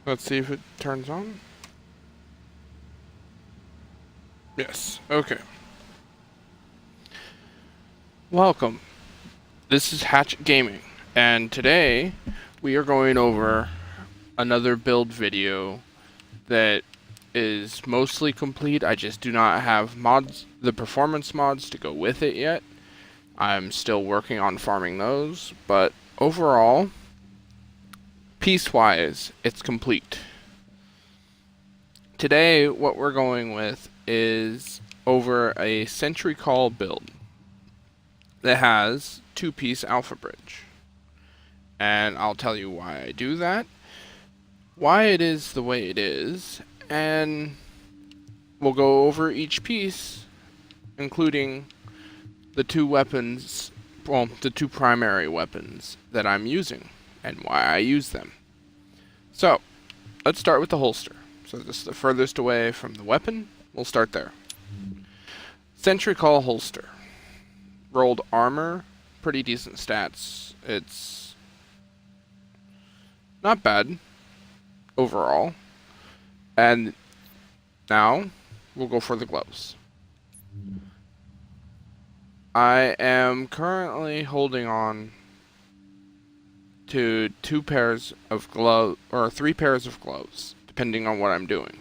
Let's see if it turns on. Yes, okay. Welcome. This is Hatchet Gaming, and today we are going over another build video that is mostly complete. I just do not have the performance mods to go with it yet. I'm still working on farming those, but overall, piece-wise, it's complete. Today, what we're going with is over a Sentry build that has 2-piece alpha bridge. And I'll tell you why I do that, why it is the way it is, and we'll go over each piece, including the two weapons, well, the two primary weapons that I'm using, and why I use them. So, let's start with the holster. So this is the furthest away from the weapon. We'll start there. Sentry holster. Rolled armor, pretty decent stats. It's not bad overall. And now we'll go for the gloves. I am currently holding on to 2 pairs of gloves, or 3 pairs of gloves, depending on what I'm doing.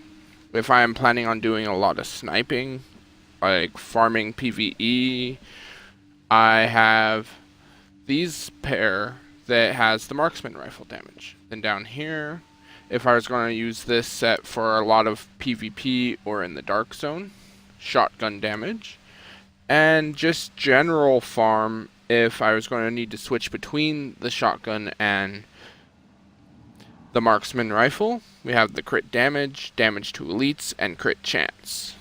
If I am planning on doing a lot of sniping, like farming PvE, I have these pair that has the marksman rifle damage. Then down here, if I was going to use this set for a lot of PvP or in the dark zone, shotgun damage. And just general farm if I was going to need to switch between the shotgun and the marksman rifle. We have the crit damage, damage to elites, and crit chance.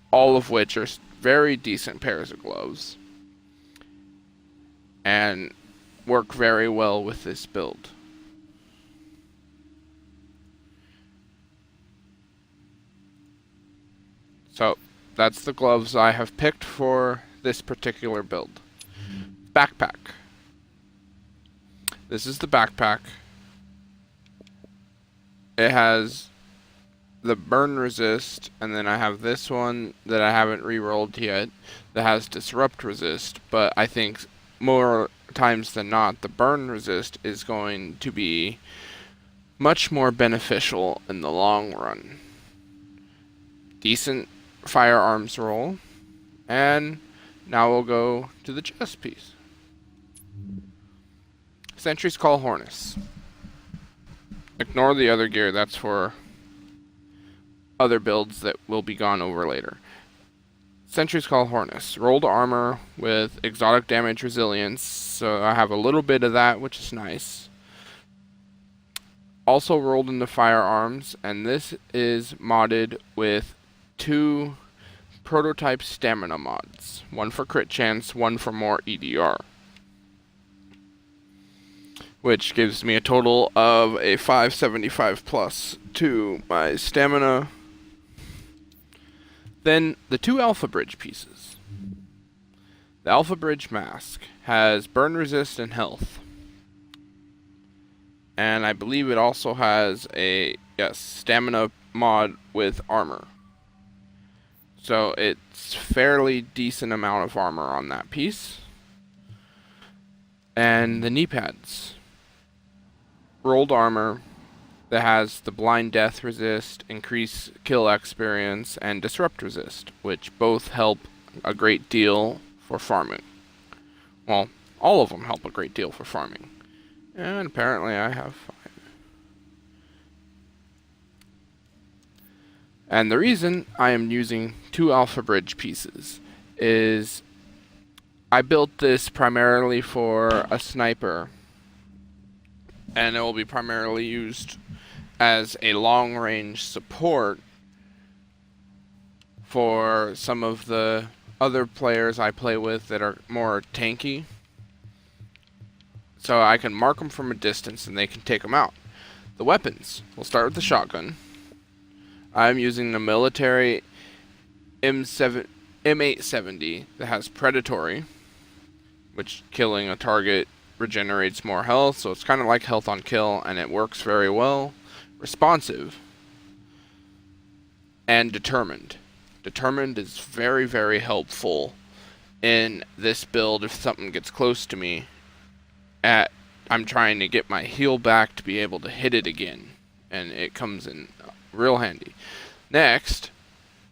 All of which are very decent pairs of gloves. And work very well with this build. So, that's the gloves I have picked for this particular build. Backpack. This is the backpack. It has the burn resist, and then I have this one that I haven't re-rolled yet that has disrupt resist, but I think more times than not the burn resist is going to be much more beneficial in the long run. Decent firearms roll, and now we'll go to the chest piece. Sentry's Call Harness. Ignore the other gear, that's for other builds that will be gone over later. Sentry's Call Harness. Rolled armor with exotic damage resilience, so I have a little bit of that, which is nice. Also rolled into firearms, and this is modded with 2 prototype stamina mods. One for crit chance, one for more EDR. Which gives me a total of a 575 plus to my stamina. Then the 2 alpha bridge pieces. The alpha bridge mask has burn resist and health. And I believe it also has a stamina mod with armor. So it's fairly decent amount of armor on that piece. And the knee pads. Rolled armor that has the blind death resist, increase kill experience, and disrupt resist, which both help a great deal for farming. Well, all of them help a great deal for farming. And apparently I have 5. And the reason I am using 2 alpha bridge pieces is I built this primarily for a sniper, and it will be primarily used as a long-range support for some of the other players I play with that are more tanky. So I can mark them from a distance and they can take them out. The weapons. We'll start with the shotgun. I'm using the military M870 that has predatory, which killing a target regenerates more health, so it's kind of like health on kill, and it works very well. responsive, and determined. Determined is very, very helpful in this build if something gets close to me. I'm trying to get my heal back to be able to hit it again, and it comes in real handy. Next,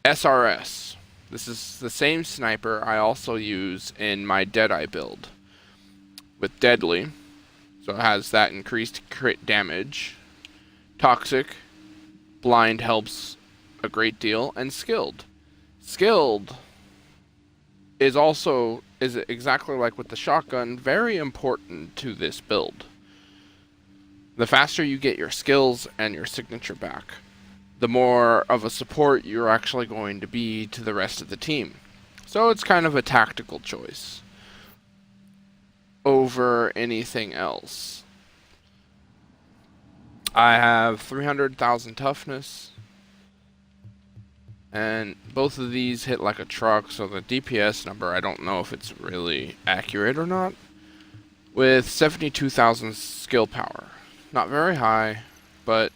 SRS. This is the same sniper I also use in my Deadeye build with Deadly, so it has that increased crit damage. Toxic, blind helps a great deal, and skilled. Skilled is exactly like with the shotgun, very important to this build. The faster you get your skills and your signature back, the more of a support you're actually going to be to the rest of the team. So it's kind of a tactical choice over anything else. I have 300,000 toughness, and both of these hit like a truck, so the DPS number, I don't know if it's really accurate or not. With 72,000 skill power. Not very high, but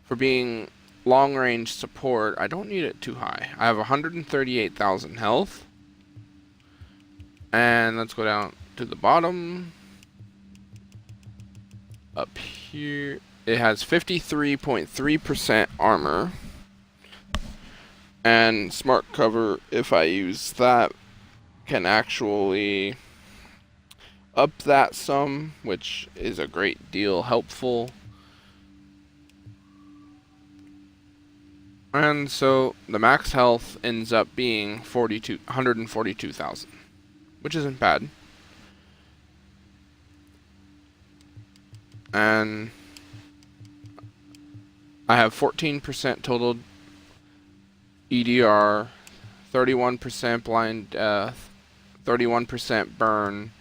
for being long-range support, I don't need it too high. I have 138,000 health. And let's go down to the bottom. Up here, it has 53.3% armor. And smart cover, if I use that, can actually up that some, which is a great deal helpful. And so the max health ends up being 142,000, which isn't bad. And I have 14% total EDR, 31% blind death, 31% burn,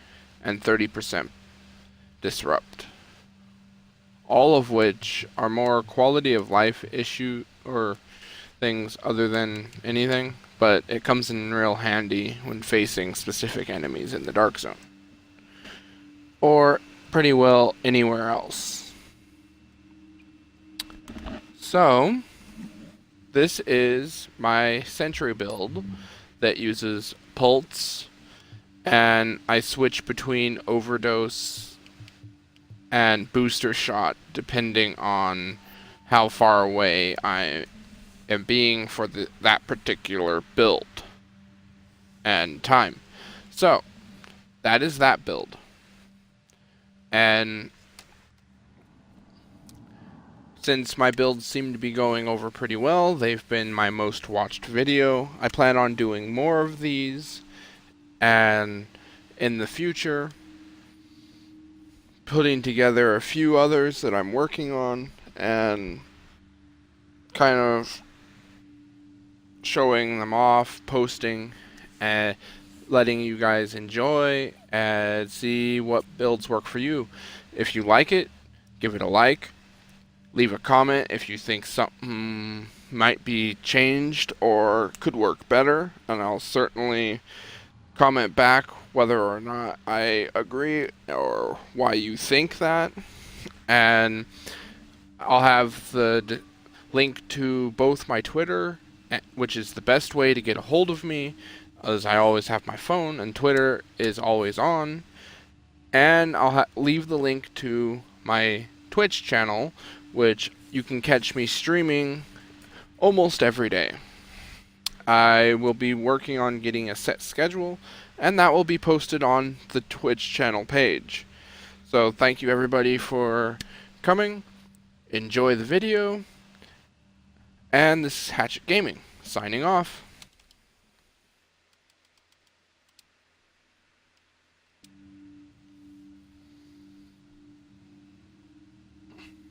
and 30% disrupt. All of which are more quality of life issue or things other than anything, but it comes in real handy when facing specific enemies in the dark zone. Or pretty well anywhere else. So this is my Sentry build that uses Pulse, and I switch between Overdose and Booster Shot depending on how far away I am being for that particular build and time. So that is that build. And since my builds seem to be going over pretty well, they've been my most watched video. I plan on doing more of these, and in the future, putting together a few others that I'm working on, and kind of showing them off, posting, and letting you guys enjoy and see what builds work for you. If you like it, give it a like. Leave a comment if you think something might be changed or could work better, and I'll certainly comment back whether or not I agree or why you think that. And I'll have the link to both my Twitter, which is the best way to get a hold of me, as I always have my phone and Twitter is always on. And I'll leave the link to my Twitch channel, which you can catch me streaming almost every day. I will be working on getting a set schedule, and that will be posted on the Twitch channel page. So thank you everybody for coming. Enjoy the video. And this is Hatchet Gaming, signing off.